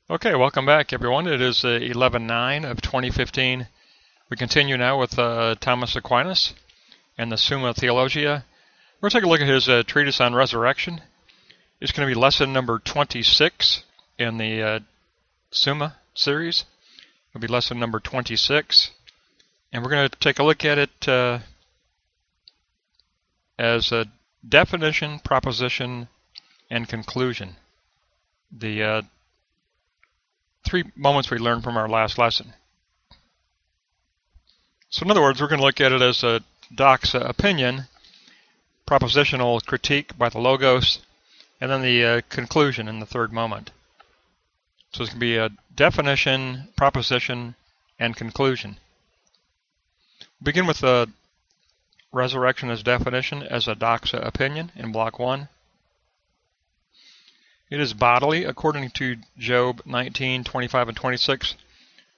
Okay, welcome back, everyone. It is 11/9 of 2015. We continue now with Thomas Aquinas and the Summa Theologiae. We're going to take a look at his treatise on resurrection. It's going to be lesson number 26 in the Summa series. It'll be lesson number 26. And we're going to take a look at it as a definition, proposition, and conclusion. The 3 moments we learned from our last lesson. So in other words, we're going to look at it as a doxa opinion, propositional critique by the Logos, and then the conclusion in the third moment. So it's going to be a definition, proposition, and conclusion. We'll begin with the resurrection as definition as a doxa opinion in block 1. It is bodily, according to Job 19, 25, and 26.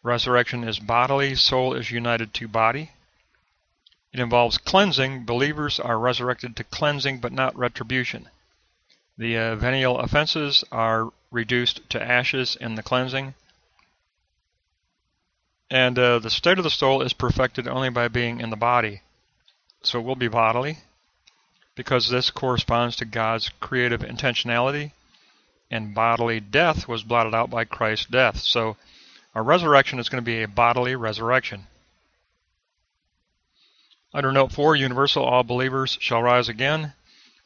Resurrection is bodily, soul is united to body. It involves cleansing. Believers are resurrected to cleansing, but not retribution. The venial offenses are reduced to ashes in the cleansing. And the state of the soul is perfected only by being in the body. So it will be bodily, because this corresponds to God's creative intentionality, and bodily death was blotted out by Christ's death. So our resurrection is going to be a bodily resurrection. Under note 4, universal, all believers shall rise again.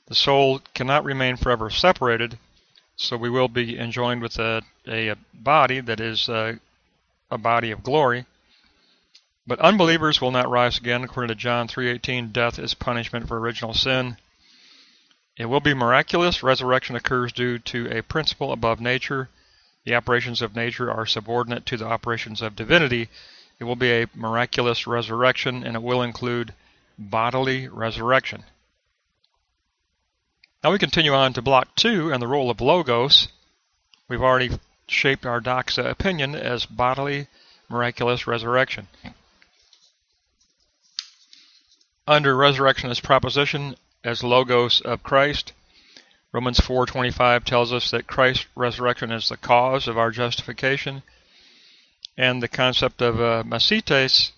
The soul cannot remain forever separated, so we will be enjoined with a body that is a body of glory. But unbelievers will not rise again. According to John 3:18, death is punishment for original sin. It will be miraculous. Resurrection occurs due to a principle above nature. The operations of nature are subordinate to the operations of divinity. It will be a miraculous resurrection, and it will include bodily resurrection. Now we continue on to block 2 and the role of Logos. We've already shaped our doxa opinion as bodily, miraculous resurrection. Under resurrection as proposition, as Logos of Christ, Romans 4:25 tells us that Christ's resurrection is the cause of our justification, and the concept of mesites,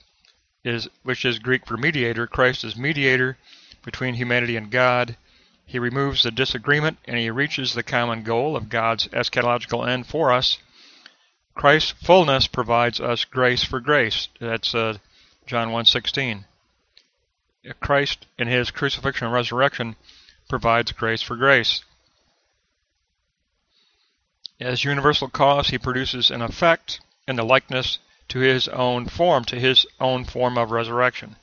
which is Greek for mediator. Christ is mediator between humanity and God. He removes the disagreement, and he reaches the common goal of God's eschatological end for us. Christ's fullness provides us grace for grace. That's John 1:16. Christ, in his crucifixion and resurrection, provides grace for grace. As universal cause, he produces an effect in the likeness to his own form of resurrection.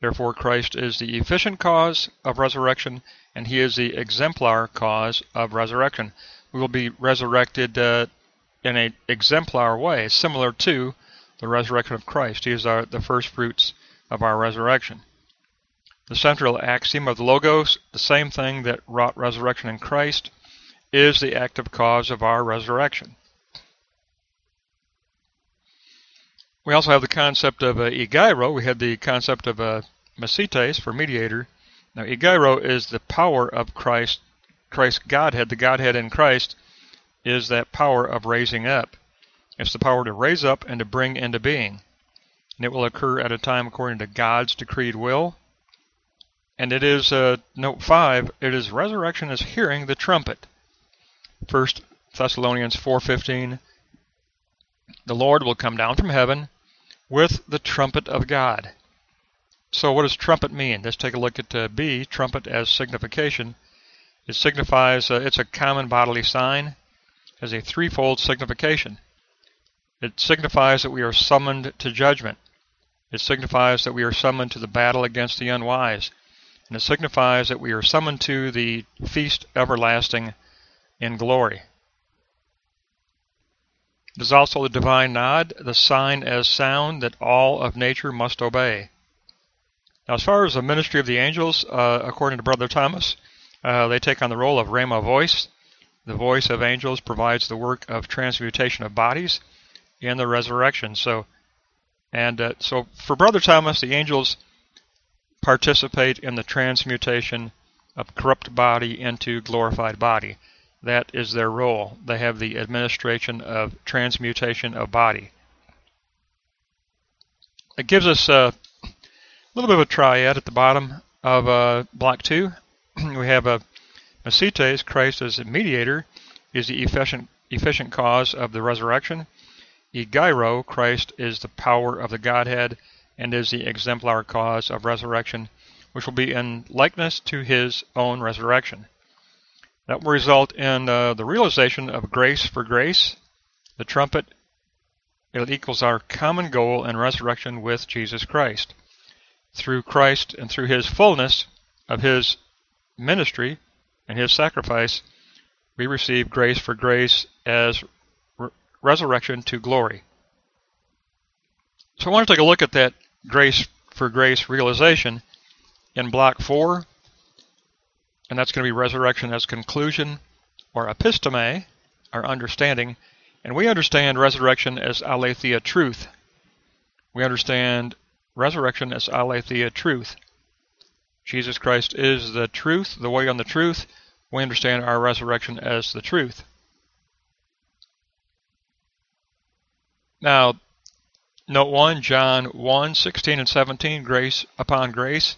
Therefore, Christ is the efficient cause of resurrection, and he is the exemplar cause of resurrection. We will be resurrected in an exemplar way, similar to the resurrection of Christ. He is the first fruits of our resurrection. The central axiom of the Logos, the same thing that wrought resurrection in Christ, is the active cause of our resurrection. We also have the concept of egeiro. We had the concept of mesites for mediator. Now, egeiro is the power of Christ. Christ's Godhead, the Godhead in Christ, is that power of raising up. It's the power to raise up and to bring into being. And it will occur at a time according to God's decreed will. And it is, note 5, it is resurrection is hearing the trumpet. 1 Thessalonians 4:15, the Lord will come down from heaven with the trumpet of God. So what does trumpet mean? Let's take a look at B, trumpet as signification. It signifies, it's a common bodily sign, has a threefold signification. It signifies that we are summoned to judgment. It signifies that we are summoned to the battle against the unwise. And it signifies that we are summoned to the feast everlasting in glory. It is also the divine nod, the sign as sound that all of nature must obey. Now, as far as the ministry of the angels, according to Brother Thomas, they take on the role of rhema voice. The voice of angels provides the work of transmutation of bodies in the resurrection. So for Brother Thomas, the angels participate in the transmutation of corrupt body into glorified body. That is their role. They have the administration of transmutation of body. It gives us a little bit of a triad at the bottom of block 2. We have a Mesites, Christ as a mediator, is the efficient cause of the resurrection. Egeiro, Christ is the power of the Godhead and is the exemplar cause of resurrection, which will be in likeness to his own resurrection. That will result in the realization of grace for grace. The trumpet, it equals our common goal in resurrection with Jesus Christ. Through Christ and through his fullness of his ministry and his sacrifice, we receive grace for grace as resurrection to glory. So I want to take a look at that grace for grace realization in block 4, and that's going to be resurrection as conclusion, or episteme, our understanding. And we understand resurrection as aletheia truth. We understand resurrection as aletheia truth. Jesus Christ is the truth, the way and the truth. We understand our resurrection as the truth. Now, note 1, John 1:16 and 17, grace upon grace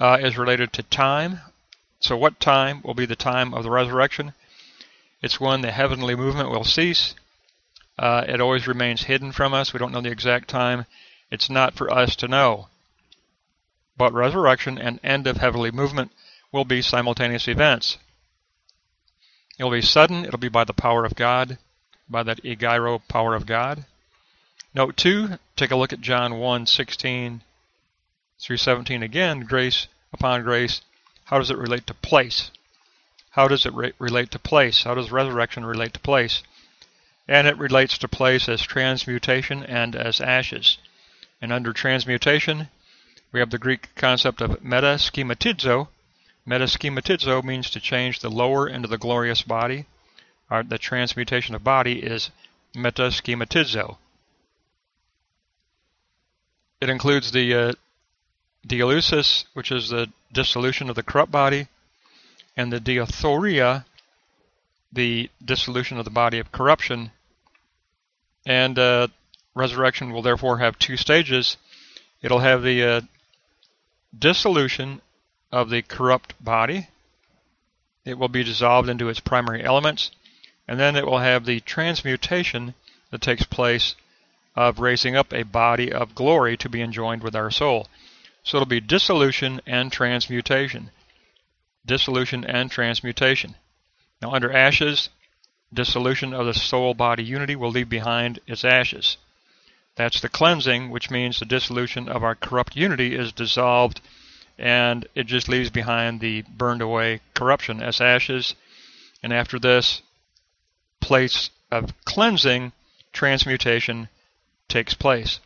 is related to time. So what time will be the time of the resurrection? It's when the heavenly movement will cease. It always remains hidden from us. We don't know the exact time. It's not for us to know. But resurrection and end of heavenly movement will be simultaneous events. It will be sudden. It will be by the power of God, by that egeiro power of God. Note 2, take a look at John 1:16 through 17 again, grace upon grace. How does it relate to place? How does it relate to place? How does resurrection relate to place? And it relates to place as transmutation and as ashes. And under transmutation, we have the Greek concept of metaschematizo. Metaschematizo means to change the lower into the glorious body. The transmutation of body is metaschematizo. It includes the dialusis, which is the dissolution of the corrupt body, and the diathoria, the dissolution of the body of corruption. And resurrection will therefore have 2 stages. It'll have the dissolution of the corrupt body. It will be dissolved into its primary elements, and then it will have the transmutation that takes place of raising up a body of glory to be enjoined with our soul. So it'll be dissolution and transmutation. Dissolution and transmutation. Now under ashes, dissolution of the soul-body unity will leave behind its ashes. That's the cleansing, which means the dissolution of our corrupt unity is dissolved, and it just leaves behind the burned away corruption as ashes. And after this place of cleansing, transmutation takes place.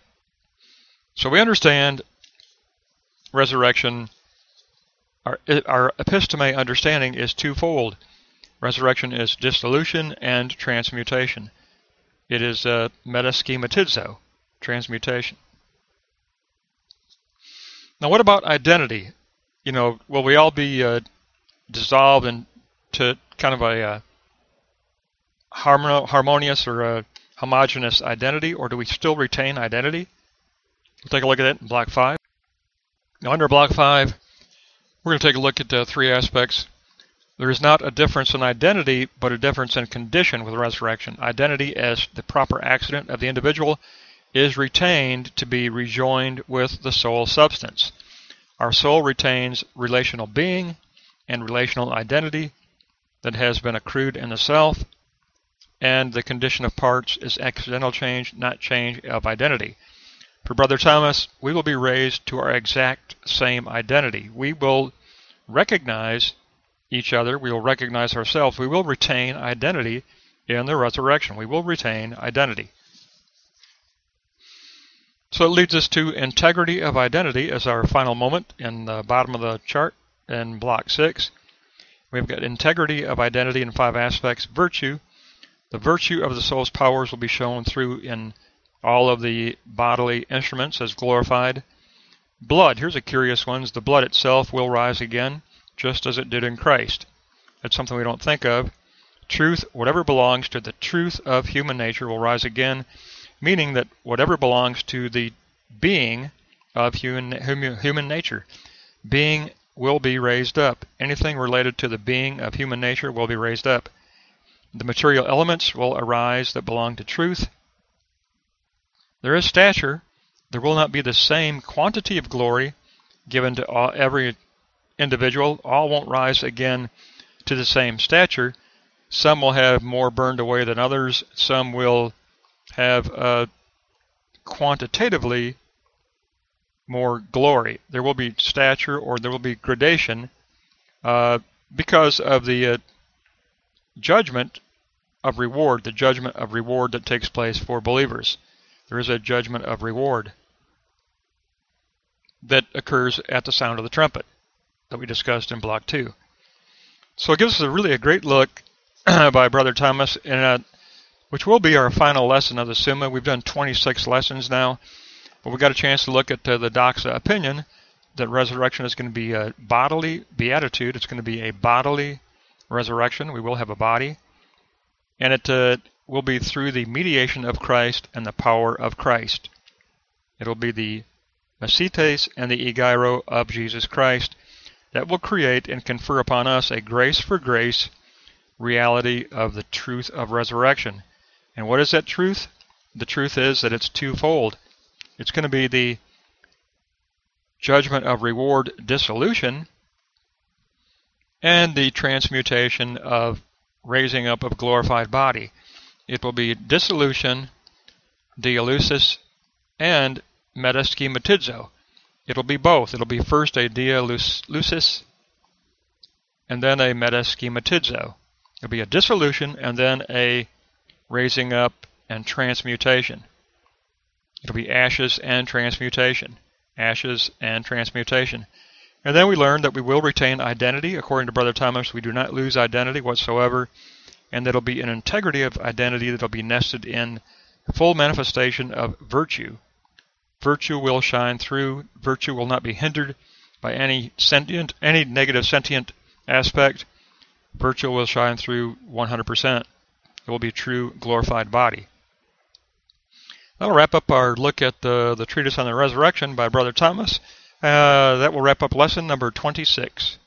So we understand resurrection. Our episteme understanding is twofold. Resurrection is dissolution and transmutation. It is metaschematizo, transmutation. Now what about identity? Will we all be dissolved into kind of a harmonious or a homogeneous identity, or do we still retain identity? We'll take a look at it in block 5. Now under block 5, we're going to take a look at 3 aspects. There is not a difference in identity, but a difference in condition with resurrection. Identity as the proper accident of the individual is retained to be rejoined with the soul substance. Our soul retains relational being and relational identity that has been accrued in the self, and the condition of parts is accidental change, not change of identity. For Brother Thomas, we will be raised to our exact same identity. We will recognize each other. We will recognize ourselves. We will retain identity in the resurrection. We will retain identity. So it leads us to integrity of identity as our final moment in the bottom of the chart in block 6. We've got integrity of identity in 5 aspects. Virtue. The virtue of the soul's powers will be shown through in all of the bodily instruments as glorified. Blood. Here's a curious one. The blood itself will rise again, just as it did in Christ. That's something we don't think of. Truth, whatever belongs to the truth of human nature will rise again, meaning that whatever belongs to the being of human nature, being will be raised up. Anything related to the being of human nature will be raised up. The material elements will arise that belong to truth. There is stature. There will not be the same quantity of glory given to every individual. All won't rise again to the same stature. Some will have more burned away than others. Some will have quantitatively more glory. There will be stature, or there will be gradation because of the judgment of reward, the judgment of reward that takes place for believers. There is a judgment of reward that occurs at the sound of the trumpet that we discussed in Block 2. So it gives us really a great look by Brother Thomas, which will be our final lesson of the Summa. We've done 26 lessons now, but we got a chance to look at the Doxa opinion that resurrection is going to be a bodily beatitude. It's going to be a bodily resurrection. We will have a body, and it will be through the mediation of Christ and the power of Christ. It'll be the Mesites and the Egeiro of Jesus Christ that will create and confer upon us a grace for grace reality of the truth of resurrection. And what is that truth? The truth is that it's twofold. It's going to be the judgment of reward dissolution and the transmutation of raising up of glorified body. It will be dissolution, dialusis, and metaschematizo. It'll be both. It'll be first a dialusis and then a metaschematizo. It'll be a dissolution and then a raising up and transmutation. It'll be ashes and transmutation. Ashes and transmutation. And then we learned that we will retain identity. According to Brother Thomas, we do not lose identity whatsoever. And that'll be an integrity of identity that'll be nested in full manifestation of virtue. Virtue will shine through. Virtue will not be hindered by any negative sentient aspect. Virtue will shine through 100%. It will be true glorified body. That'll wrap up our look at the Treatise on the Resurrection by Brother Thomas. That will wrap up lesson number 26.